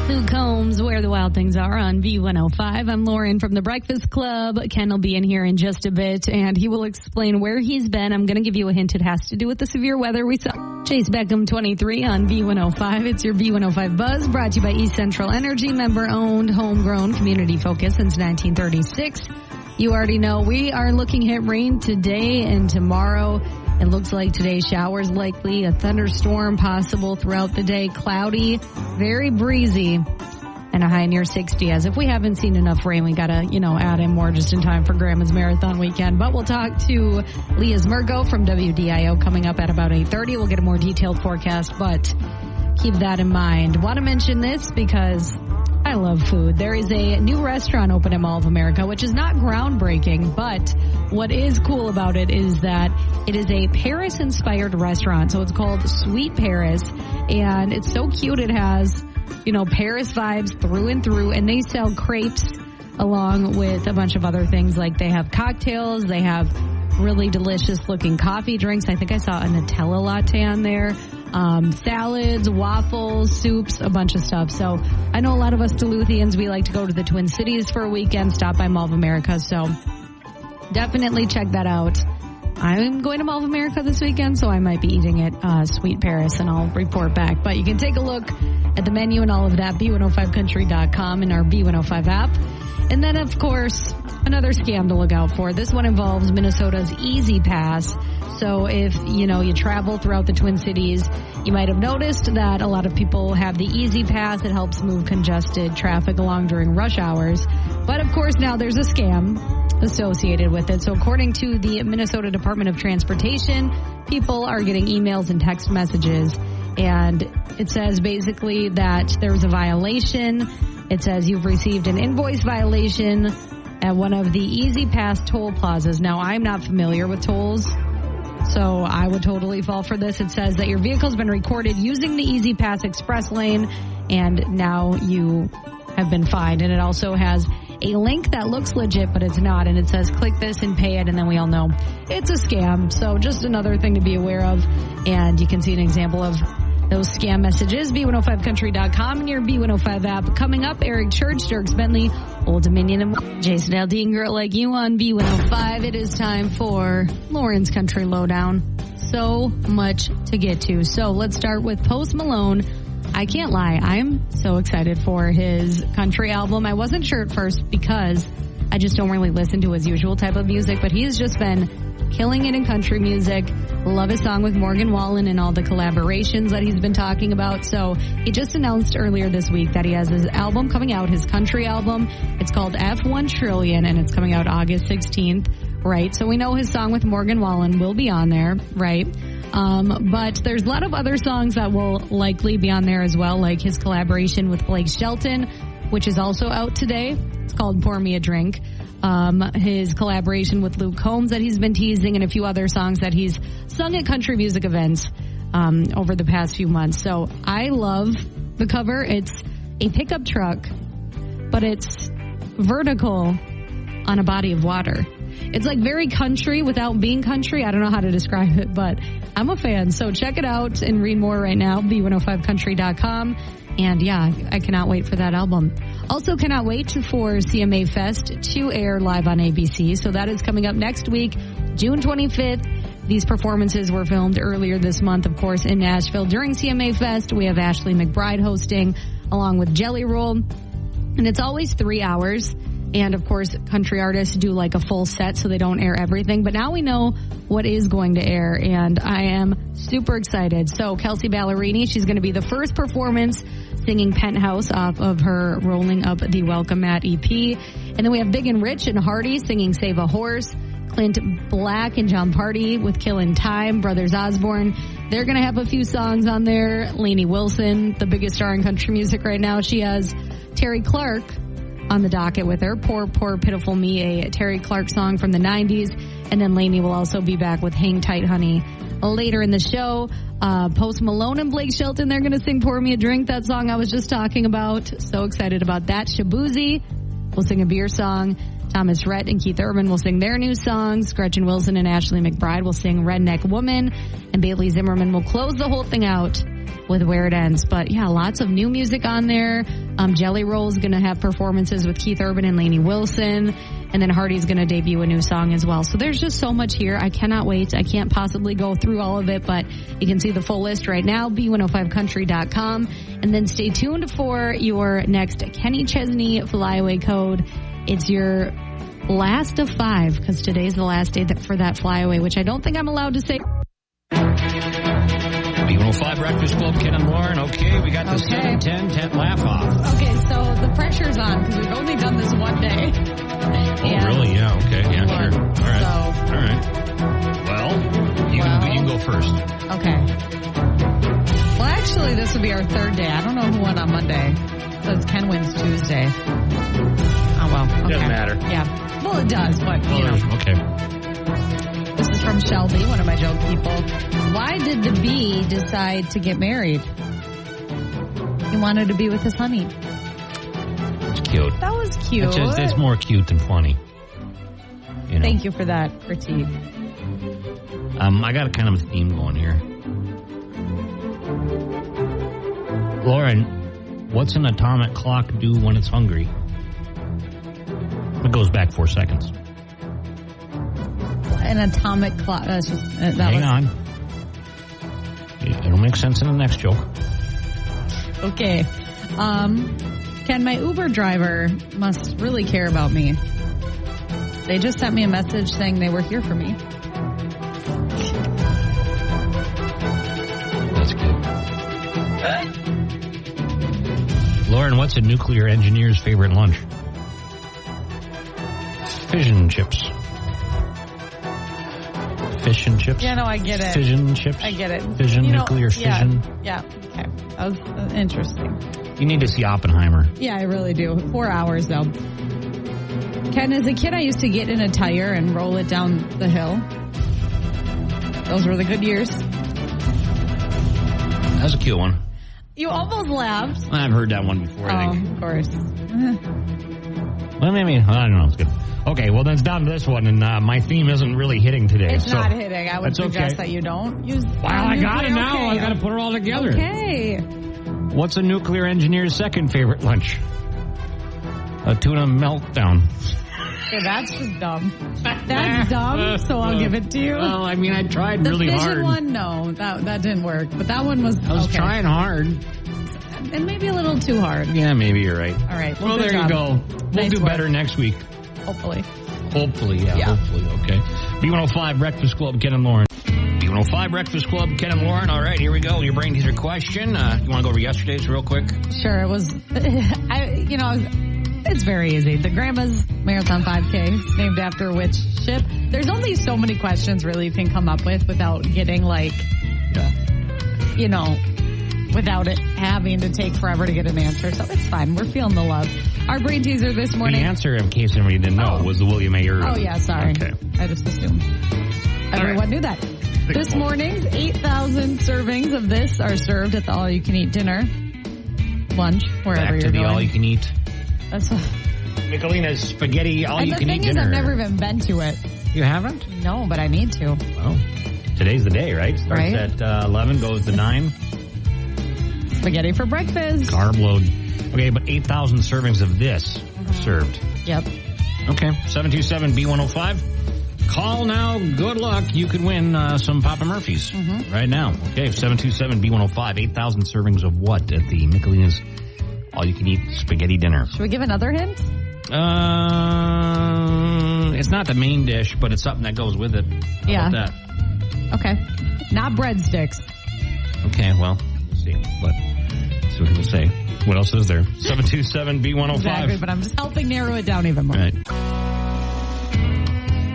Luke Combs, Where the Wild Things Are on B105. I'm Lauren from The Breakfast Club. Ken will be in here in just a bit, and he will explain where he's been. I'm going to give you a hint. It has to do with the severe weather we saw. Chase Beckham, 23 on B105. It's your B105 Buzz, brought to you by East Central Energy, member-owned, homegrown, community-focused since 1936. You already know we are looking at rain today and tomorrow. It looks like today showers likely, a thunderstorm possible throughout the day, cloudy, very breezy, and a high near 60. As if we haven't seen enough rain, we got to, add in more just in time for Grandma's Marathon weekend. But we'll talk to Leah Zmergo from WDIO coming up at about 8:30. We'll get a more detailed forecast, but keep that in mind. Want to mention this because I love food. There is a new restaurant open at Mall of America, which is not groundbreaking, but what is cool about it is that it is a Paris-inspired restaurant. So it's called Sweet Paris, and it's so cute. It has, Paris vibes through and through, and they sell crepes along with a bunch of other things. Like they have cocktails, they have really delicious-looking coffee drinks. I think I saw a Nutella latte on there. Salads, waffles, soups, a bunch of stuff. So I know a lot of us Duluthians, we like to go to the Twin Cities for a weekend, stop by Mall of America. So definitely check that out. I'm going to Mall of America this weekend, so I might be eating at Sweet Paris, and I'll report back. But you can take a look at the menu and all of that, B105country.com, and our B105 app. And then, of course, another scam to look out for. This one involves Minnesota's Easy Pass. So if, you travel throughout the Twin Cities, you might have noticed that a lot of people have the Easy Pass. It helps move congested traffic along during rush hours. But, of course, now there's a scam associated with it. So according to the Minnesota Department of Transportation, people are getting emails and text messages. And it says basically that there's a violation. It says you've received an invoice violation at one of the Easy Pass toll plazas. Now, I'm not familiar with tolls, so I would totally fall for this. It says that your vehicle's been recorded using the Easy Pass Express lane, and now you have been fined. And it also has a link that looks legit, but it's not. And it says, click this and pay it. And then we all know it's a scam. So just another thing to be aware of. And you can see an example of those scam messages, B105country.com, and your B105 app. Coming up, Eric Church, Dirks Bentley, Old Dominion, and Jason Aldean, Girl Like You on B105. It is time for Lauren's Country Lowdown. So much to get to. So let's start with Post Malone. I can't lie, I'm so excited for his country album. I wasn't sure at first because I just don't really listen to his usual type of music, but he's just been killing it in country music. Love his song with Morgan Wallen and all the collaborations that he's been talking about. So he just announced earlier this week that he has his album coming out, his country album. It's called F1 Trillion, and it's coming out August 16th, right? So we know his song with Morgan Wallen will be on there, right? But there's a lot of other songs that will likely be on there as well, like his collaboration with Blake Shelton, which is also out today. It's called Pour Me a Drink. His collaboration with Luke Combs that he's been teasing, and a few other songs that he's sung at country music events over the past few months. So I love the cover. It's a pickup truck, but it's vertical on a body of water. It's like very country without being country. I don't know how to describe it, but I'm a fan. So check it out and read more right now, B105country.com. And yeah, I cannot wait for that album. Also cannot wait for CMA Fest to air live on ABC. So that is coming up next week, June 25th. These performances were filmed earlier this month, of course, in Nashville. During CMA Fest, we have Ashley McBride hosting along with Jelly Roll. And it's always 3 hours. And, of course, country artists do like a full set so they don't air everything. But now we know what is going to air, and I am super excited. So Kelsey Ballerini, she's going to be the first performance singing Penthouse off of her Rolling Up the Welcome Mat EP. And then we have Big and Rich and Hardy singing Save a Horse. Clint Black and John Party with Killin' Time. Brothers Osborne, they're going to have a few songs on there. Lainey Wilson, the biggest star in country music right now. She has Terry Clark on the docket with her, Poor, Poor, Pitiful Me, a Terry Clark song from the 90s. And then Lainey will also be back with Hang Tight Honey later in the show. Post Malone and Blake Shelton, they're going to sing Pour Me a Drink, that song I was just talking about. So excited about that. Shabuzi will sing a beer song. Thomas Rhett and Keith Urban will sing their new songs. Gretchen Wilson and Ashley McBride will sing Redneck Woman. And Bailey Zimmerman will close the whole thing out with Where It Ends. But yeah, lots of new music on there. Jelly Roll's going to have performances with Keith Urban and Lainey Wilson. And then Hardy's going to debut a new song as well. So there's just so much here. I cannot wait. I can't possibly go through all of it, but you can see the full list right now, B105country.com. And then stay tuned for your next Kenny Chesney flyaway code. It's your last of 5, because today's the last day for that flyaway, which I don't think I'm allowed to say. B105 Breakfast Club, Ken and Lauren. Okay, we got the 7-10 laugh off. Okay, so the pressure's on because we've only done this one day. Oh, really? Yeah, okay. Yeah, sure. All right. All right. Well, you can go first. Okay. Well, actually, this will be our third day. I don't know who won on Monday. It says Ken wins Tuesday. Oh, well. Okay. Doesn't matter. Yeah. Well, it does, but, you know. Okay. This is from Shelby, one of my joke people. Why did the bee decide to get married? He wanted to be with his honey. It's cute. That was cute. It's more cute than funny. You know? Thank you for that critique. I got a kind of a theme going here. Lauren, what's an atomic clock do when it's hungry? It goes back 4 seconds. An atomic clock. That's just Hang on. It'll make sense in the next joke. Okay. Ken, my Uber driver must really care about me. They just sent me a message saying they were here for me. That's good. Lauren, what's a nuclear engineer's favorite lunch? Fission chips. Fish and chips? Yeah, no, I get it. Fission chips? I get it. Fission, nuclear fission? Yeah, okay. That was interesting. You need to see Oppenheimer. Yeah, I really do. 4 hours, though. Ken, as a kid, I used to get in a tire and roll it down the hill. Those were the good years. That's a cute one. You almost laughed. I've heard that one before, I think. Of course. Well, maybe, I don't know. It's good. Okay, well, then it's down to this one, and my theme isn't really hitting today. It's not hitting. I would suggest that you don't use... Well, I got it now. Okay. I got to put it all together. Okay. What's a nuclear engineer's second favorite lunch? A tuna meltdown. Okay, that's just dumb. That's dumb, so I'll give it to you. Well, I mean, I tried really hard. The fission one, no, that didn't work. But that one was... I was trying hard. And maybe a little too hard. Yeah, maybe you're right. All right. Well, there you go. We'll do better next week. Hopefully. Hopefully, okay. B105 Breakfast Club, Ken and Lauren. B105 Breakfast Club, Ken and Lauren. All right, here we go. Your brain teaser question. You want to go over yesterday's real quick? Sure. It was, it's very easy. The Grandma's Marathon 5K is named after which ship? There's only so many questions really you can come up with without getting without it having to take forever to get an answer. So it's fine. We're feeling the love. Our brain teaser this morning. The answer, in case anybody didn't know, was the William A. Irvin. Oh, yeah, sorry. Okay. I just assumed everyone knew that. This morning's 8,000 servings of this are served at the all-you-can-eat dinner, lunch, wherever you're going. Back to the all-you-can-eat. That's what... Michelina's spaghetti all-you-can-eat dinner. And the thing is, I've never even been to it. You haven't? No, but I need to. Well, today's the day, right? Starts at 11, goes to 9. Spaghetti for breakfast. Carb load. Okay, but 8,000 servings of this served. Yep. Okay, 727-B105. Call now. Good luck. You could win some Papa Murphy's right now. Okay, 727-B105. 8,000 servings of what at the Michelina's all-you-can-eat spaghetti dinner? Should we give another hint? It's not the main dish, but it's something that goes with it. How about that? Okay. Not breadsticks. Okay, well, we'll see. But see what people say. What else is there? 727-B105. Exactly, but I'm just helping narrow it down even more. Right.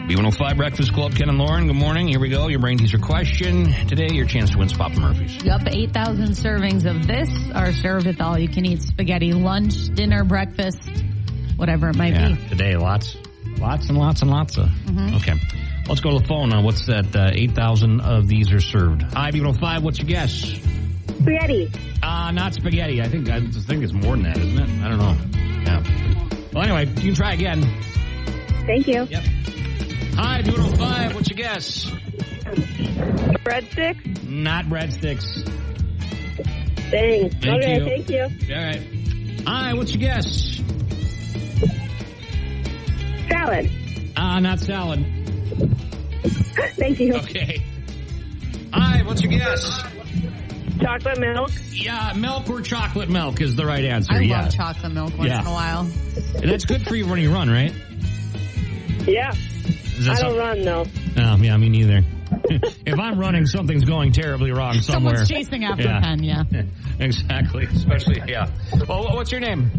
B105 Breakfast Club, Ken and Lauren. Good morning. Here we go. Your brain teaser question. Today, your chance to win some Papa Murphy's. Yep, 8,000 servings of this are served at the all-you-can-eat spaghetti lunch, dinner, breakfast, whatever it might be. Today, lots and lots of. Okay. Let's go to the phone. What's that? 8,000 of these are served. Hi, B105. What's your guess? Spaghetti. Not spaghetti. I think it's more than that, isn't it? I don't know. Yeah. Well, anyway, you can try again. Thank you. Yep. Hi, B105. What's your guess? Breadsticks? Not breadsticks. Dang. Thank you. Thank you. All right. Hi, what's your guess? Salad. Not salad. Thank you. Okay. Hi, what's your guess? Chocolate milk. Yeah, milk or chocolate milk is the right answer. I love chocolate milk once in a while. And that's good for you when you run, right? Yeah. I don't run, though. No, yeah, me neither. If I'm running, something's going terribly wrong somewhere. Someone's chasing after Pen, Exactly. Especially, Well, what's your name?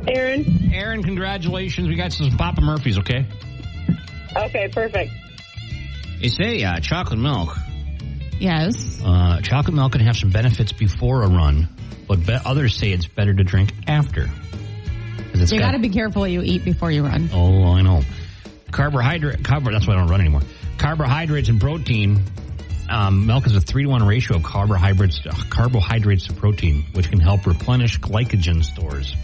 Aaron. Aaron, congratulations. We got some Papa Murphy's, okay? Okay, perfect. They say chocolate milk. Yes. Chocolate milk can have some benefits before a run, but others say it's better to drink after. You got to be careful what you eat before you run. Oh, I know. That's why I don't run anymore. Carbohydrates and protein. Milk is a 3-to-1 ratio of carbohydrates to protein, which can help replenish glycogen stores.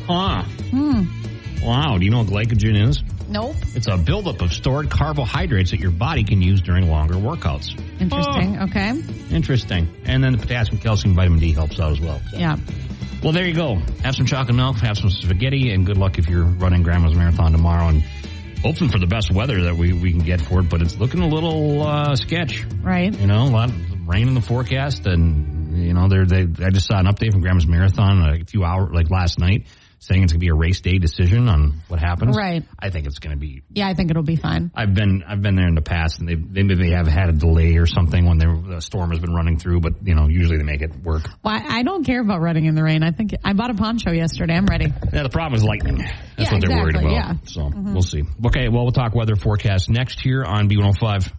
Wow. Do you know what glycogen is? Nope. It's a buildup of stored carbohydrates that your body can use during longer workouts. Interesting. Okay. Interesting. And then the potassium, calcium, vitamin D helps out as well. So. Yeah. Well, there you go. Have some chocolate milk, have some spaghetti, and good luck if you're running Grandma's Marathon tomorrow. And hoping for the best weather that we can get for it, but it's looking a little sketch. Right. You know, a lot of rain in the forecast, and, you know, I just saw an update from Grandma's Marathon a few hours, like last night, saying it's going to be a race day decision on what happens. Right. I think it's going to be. Yeah, I think it'll be fine. I've been there in the past, and they maybe have had a delay or something when the storm has been running through, but, you know, usually they make it work. Well, I don't care about running in the rain. I think I bought a poncho yesterday. I'm ready. Yeah, the problem is lightning. That's what they're worried about. Yeah. So we'll see. Okay, well, we'll talk weather forecast next here on B105.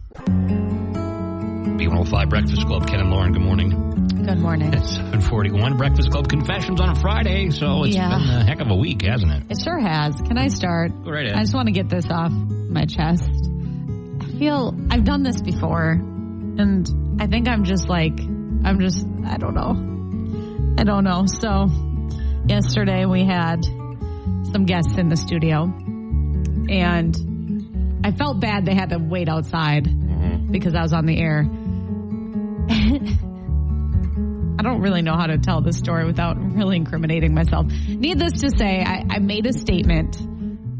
B105 Breakfast Club. Ken and Lauren, good morning. Good morning. It's 7:41. Breakfast Club Confessions on a Friday, so it's been a heck of a week, hasn't it? It sure has. Can I start? Go right ahead. I just want to get this off my chest. I feel I've done this before, and I think I don't know. So yesterday we had some guests in the studio, and I felt bad they had to wait outside because I was on the air. I don't really know how to tell this story without really incriminating myself. Needless to say, I made a statement,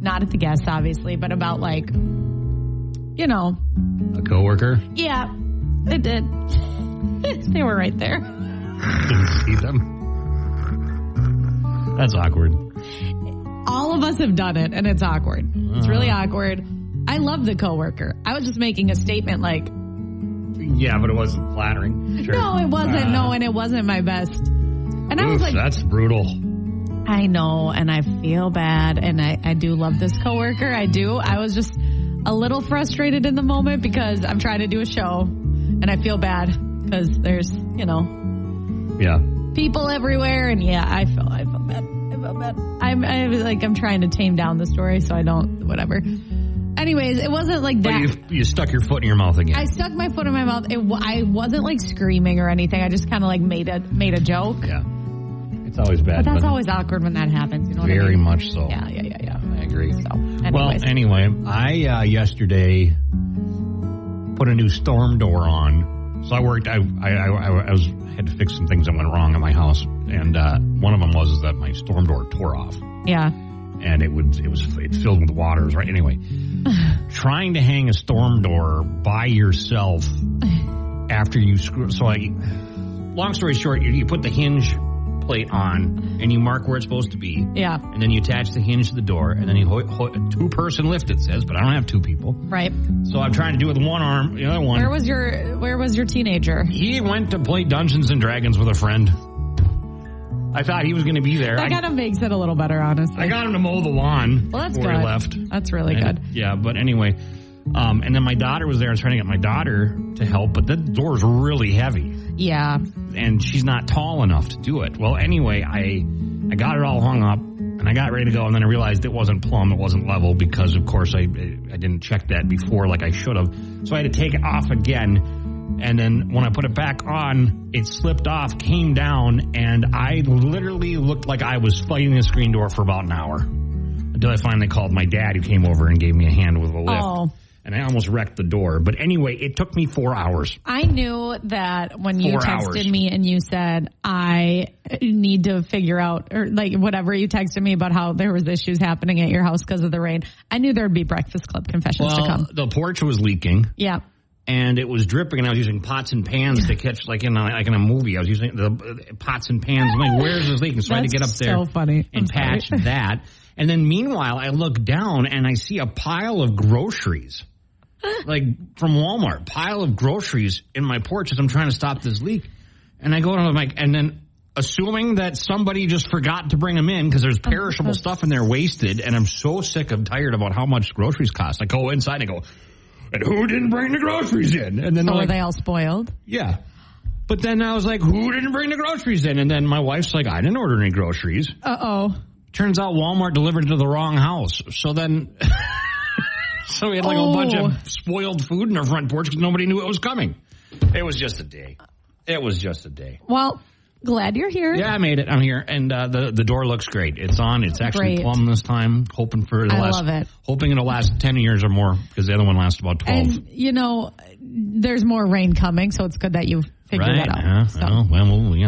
not at the guests, obviously, but about, like, you know. A coworker? Yeah, I did. They were right there. Didn't see them. That's awkward. All of us have done it, and it's awkward. It's really awkward. I love the coworker. I was just making a statement like, yeah, but it wasn't flattering. Sure. No, it wasn't. No, and it wasn't my best. And I was like, that's brutal. I know, and I feel bad, and I do love this coworker. I do. I was just a little frustrated in the moment because I'm trying to do a show, and I feel bad because there's, you know, people everywhere, and I felt bad. I felt bad. I'm trying to tame down the story so I don't, whatever. Anyways, it wasn't like that. But you stuck your foot in your mouth again. I stuck my foot in my mouth. I wasn't like screaming or anything. I just kind of like made a joke. Yeah. It's always bad. But that's always awkward when that happens. You know what I mean? Very much so. Yeah. I agree. So, anyways. Well, anyway, I yesterday put a new storm door on. So I worked. I had to fix some things that went wrong at my house, and one of them was that my storm door tore off. Yeah. And it filled with water. It was right anyway. Trying to hang a storm door by yourself after you screw. So long story short, you put the hinge plate on and you mark where it's supposed to be. Yeah. And then you attach the hinge to the door, and then you two-person lift, it says, but I don't have two people. Right. So I'm trying to do it with one arm, the other one. Where was your teenager? He went to play Dungeons and Dragons with a friend. I thought he was going to be there. That kind of makes it a little better, honestly. I got him to mow the lawn before he left. That's really good. Yeah, but anyway. And then my daughter was there. I was trying to get my daughter to help, but the door's really heavy. Yeah. And she's not tall enough to do it. Well, anyway, I got it all hung up, and I got ready to go, and then I realized it wasn't plumb, it wasn't level, because, of course, I didn't check that before like I should have. So I had to take it off again. And then when I put it back on, it slipped off, came down, and I literally looked like I was fighting the screen door for about an hour. Until I finally called my dad, who came over and gave me a hand with a lift. Oh. and I almost wrecked the door. But anyway, it took me 4 hours. I knew that when you texted me and you said, I need to figure out, or like whatever you texted me about how there was issues happening at your house because of the rain, I knew there would be Breakfast Club confessions to come. The porch was leaking. Yeah. And it was dripping, and I was using pots and pans to catch, like in a movie. I was using the pots and pans. I'm like, where's this leaking? So I had to get up there and patch that. And then meanwhile, I look down, and I see a pile of groceries, like from Walmart, pile of groceries in my porch as I'm trying to stop this leak. And I go to the mic, and then assuming that somebody just forgot to bring them in because there's perishable stuff in there wasted, and I'm so sick and tired about how much groceries cost. I go inside and I go, and who didn't bring the groceries in? And then were they all spoiled? Yeah. But then I was like, who didn't bring the groceries in? And then my wife's like, I didn't order any groceries. Uh-oh. Turns out Walmart delivered to the wrong house. So then, so we had like a bunch of spoiled food in our front porch because nobody knew it was coming. It was just a day. Well, glad you're here. Yeah, I made it. I'm here. And the door looks great. It's on. It's actually plumb this time. Hoping it'll last 10 years or more because the other one lasts about 12. And, there's more rain coming, so it's good that you've figured that out.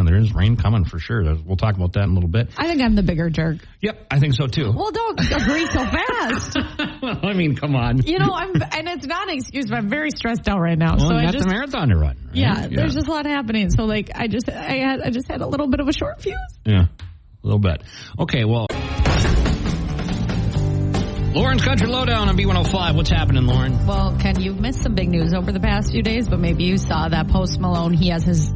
There is rain coming for sure. We'll talk about that in a little bit. I think I'm the bigger jerk. Yep, I think so too. Well, don't agree so fast. I mean, come on. And it's not an excuse, but I'm very stressed out right now. Well, you got the marathon to run. Right? Yeah, there's just a lot happening. So, like, I just had a little bit of a short fuse. Yeah, a little bit. Okay, well, Lauren's Country Lowdown on B105. What's happening, Lauren? Well, Ken, you've missed some big news over the past few days, but maybe you saw that Post Malone, he has his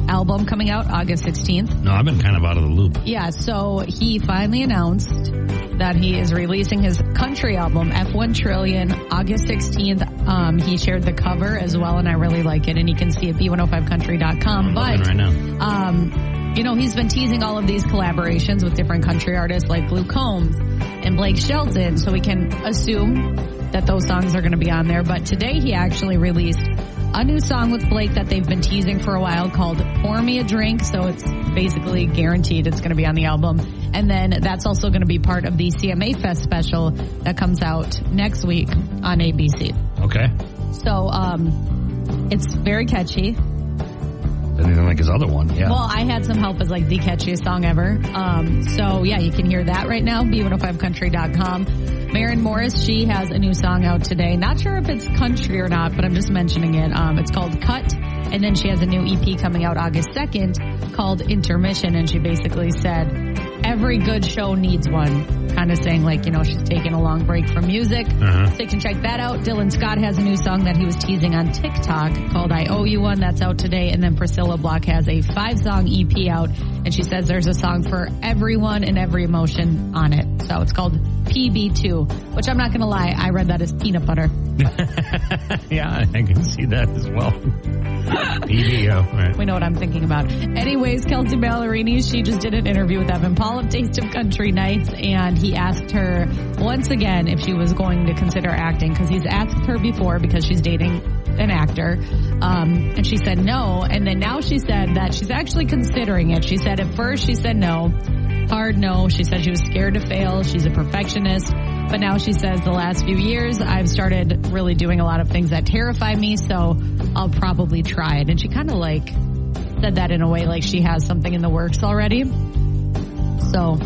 album coming out August 16th. No, I've been kind of out of the loop. Yeah, so he finally announced that he is releasing his country album, F1 Trillion, August 16th. He shared the cover as well, and I really like it, and you can see it at b105country.com. But right now. He's been teasing all of these collaborations with different country artists like Luke Combs and Blake Shelton, so we can assume that those songs are going to be on there. But today he actually released a new song with Blake that they've been teasing for a while called Pour Me a Drink, so it's basically guaranteed it's going to be on the album. And then that's also going to be part of the CMA Fest special that comes out next week on ABC. Okay. So it's very catchy. Anything like his other one, yeah. Well, I had some help as like the catchiest song ever. So yeah, you can hear that right now, b105country.com. Maren Morris, she has a new song out today. Not sure if it's country or not, but I'm just mentioning it. It's called Cut. And then she has a new EP coming out August 2nd called Intermission. And she basically said, every good show needs one. Kind of saying like, she's taking a long break from music. So you can check that out. Dylan Scott has a new song that he was teasing on TikTok called I Owe You One. That's out today. And then Priscilla Block has a 5-song EP out. And she says there's a song for everyone and every emotion on it. So it's called PB2, which I'm not going to lie, I read that as peanut butter. Yeah, I can see that as well. PB, right. We know what I'm thinking about. Anyways, Kelsey Ballerini, she just did an interview with Evan Paul of Taste of Country Nights, and he asked her once again if she was going to consider acting, because he's asked her before because she's dating an actor, and she said no, and then now she said that she's actually considering it. She said at first she said no, hard no. She said she was scared to fail. She's a perfectionist. But now she says the last few years I've started really doing a lot of things that terrify me, so I'll probably try it. And she kind of like said that in a way like she has something in the works already. So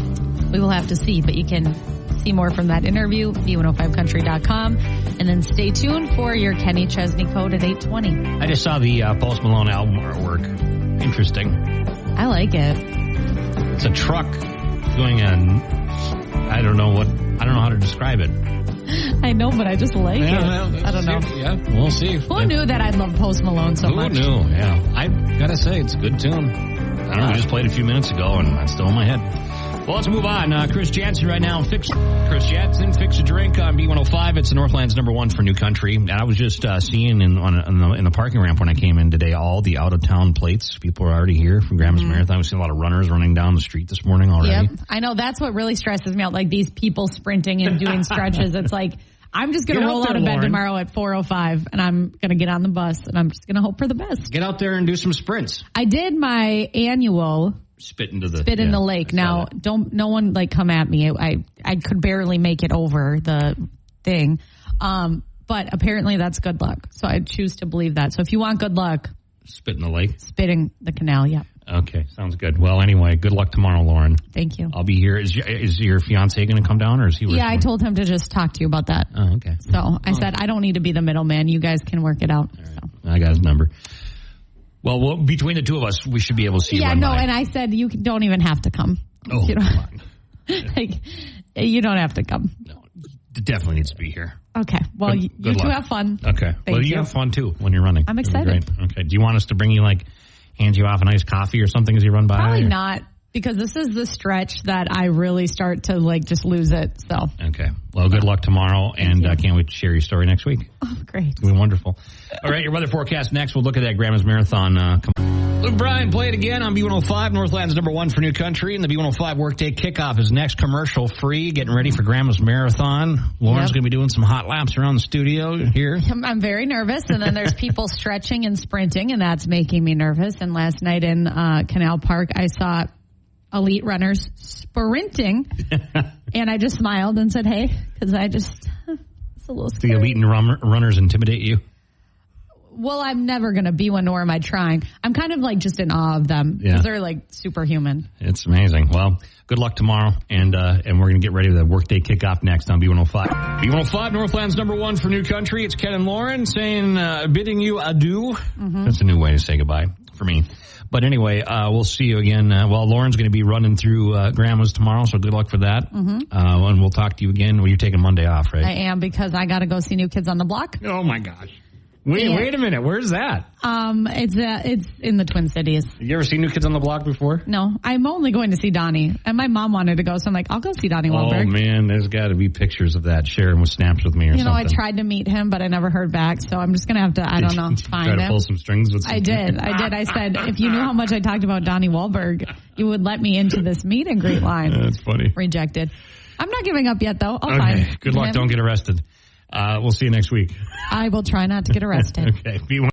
we will have to see, but you can see more from that interview, b105country.com. And then stay tuned for your Kenny Chesney code at 8:20. I just saw the Post Malone album artwork. Interesting. I like it. It's a truck doing I don't know how to describe it. I know, but I just like it. I don't know. Yeah, we'll see. Who knew that I'd love Post Malone so much? Who knew? Yeah. I gotta say, it's a good tune. I don't know, we just played a few minutes ago, and it's still in my head. Well, let's move on. Chris Jansen right now. Fix a Drink on B105. It's the Northland's #1 for new country. And I was just seeing in the parking ramp when I came in today, all the out-of-town plates. People are already here from Grandma's Marathon. We've seen a lot of runners running down the street this morning already. Yep. I know. That's what really stresses me out, like these people sprinting and doing stretches. It's like, I'm just going to roll out of bed tomorrow at 4:05, and I'm going to get on the bus, and I'm just going to hope for the best. Get out there and do some sprints. I did my annual... Spit in the lake. Now, no one come at me. I could barely make it over the thing. But apparently that's good luck. So I choose to believe that. So if you want good luck, spit in the lake. Spit in the canal, yeah. Okay, sounds good. Well, anyway, good luck tomorrow, Lauren. Thank you. I'll be here. Is your fiance going to come down, or is he? Yeah, I told him to just talk to you about that. Oh, okay. So I said I don't need to be the middleman. You guys can work it out. Right. So. I got his number. Well, between the two of us, we should be able to see. Yeah, no, and I said you don't even have to come. Oh, you come on. You don't have to come. No, it definitely needs to be here. Okay. Well, you two have fun. Okay. Well, you have fun too when you're running. I'm excited. Great. Okay. Do you want us to bring you hand you off a nice coffee or something as you run by? Probably not, because this is the stretch that I really start to just lose it. So. Okay. Well, good luck tomorrow, and I can't wait to share your story next week. Oh, great. It's going to be wonderful. All right, your weather forecast next. We'll look at that Grandma's Marathon. Luke Bryan, play it again on B105, Northland's #1 for New Country, and the B105 Workday Kickoff is next, commercial free, getting ready for Grandma's Marathon. Lauren's going to be doing some hot laps around the studio here. I'm very nervous, and then there's people stretching and sprinting, and that's making me nervous. And last night in Canal Park, I saw elite runners sprinting, and I just smiled and said, hey, because it's a little scary. The elite runners intimidate you? Well, I'm never going to be one, nor am I trying. I'm kind of just in awe of them because they're superhuman. It's amazing. Well, good luck tomorrow, and we're going to get ready for the Workday Kickoff next on B105. B105, Northland's #1 for New Country. It's Ken and Lauren saying, bidding you adieu. Mm-hmm. That's a new way to say goodbye for me. But anyway, we'll see you again. Lauren's going to be running through Grandma's tomorrow, so good luck for that. Mm-hmm. And we'll talk to you again. Well, you're taking Monday off, right? I am, because I got to go see New Kids on the Block. Oh, my gosh. Wait a minute. Where's that? It's in the Twin Cities. You ever seen New Kids on the Block before? No, I'm only going to see Donnie, and my mom wanted to go, so I'm like, I'll go see Donnie Wahlberg. Oh man, there's got to be pictures of that. Share him with snaps with me or something. I tried to meet him, but I never heard back, so I'm just gonna have to, find him. Try to pull some strings with. I did. I said, if you knew how much I talked about Donnie Wahlberg, you would let me into this meet and greet line. That's funny. Rejected. I'm not giving up yet, though. I'll find him. Good luck. Don't get arrested. We'll see you next week. I will try not to get arrested. Okay.